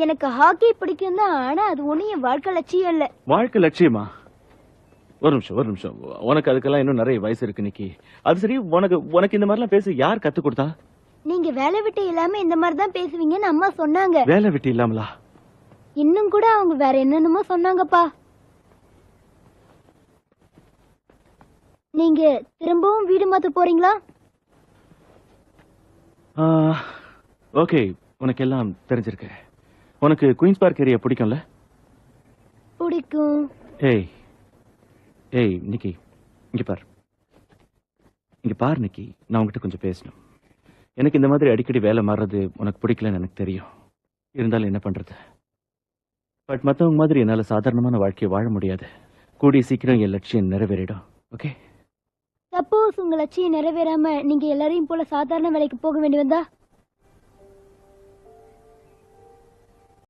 எனக்கு ஹாக்கி பிடிக்கும் தான், ஆனா அது ஒண்ணும் என் வாழ்க்கை லட்சியம் இல்ல. வாழ்க்கை லட்சியமா? ஒரு நிமிஷம். உனக்கு அதுக்கெல்லாம் இன்னும் நிறைய வயசு இருக்கு நிக்கி. அது சரி, உனக்கு இந்த மாதிரிலாம் பேச யார் கத்து கொடுத்தா? நீங்க வேலை விட்டு இல்லாம இந்த மாதிரி தான் பேசுவீங்கன்னு அம்மா சொன்னாங்க. வேலை விட்டு இல்லாமலா? இன்னும் கூட அவங்க வேற என்னென்னமோ சொன்னாங்கப்பா. நீங்க திரும்பவும் வீடு மாத்த போறீங்களா? ஓகே, உனக்கு எல்லாம் தெரிஞ்சிருக்கு. உனக்கு குயின்ஸ் பார்க் ஏரியா பிடிக்கும்ல? பிடிக்கும். ஏய் நிக்கி, இங்க பார் நிக்கி, நான் உங்ககிட்ட கொஞ்சம் பேசணும். எனக்கு இந்த மாதிரி அடிக்கடி வேலை மாறுறது உனக்கு பிடிக்கலன்னு எனக்கு தெரியும். இருந்தாலும் என்ன பண்றது? பட் மத்தவங்க மாதிரி என்னால சாதாரணமான வாழ்க்கையை வாழ முடியாது. கூடிய சீக்கிரம் என் லட்சியம் நிறைவேறிடும். ஓகே? சப்போஸ் உங்க லட்சியம் நிறைவேறாம நீங்க எல்லாரையும் போல சாதாரண வேலைக்கு போக வேண்டி வந்தா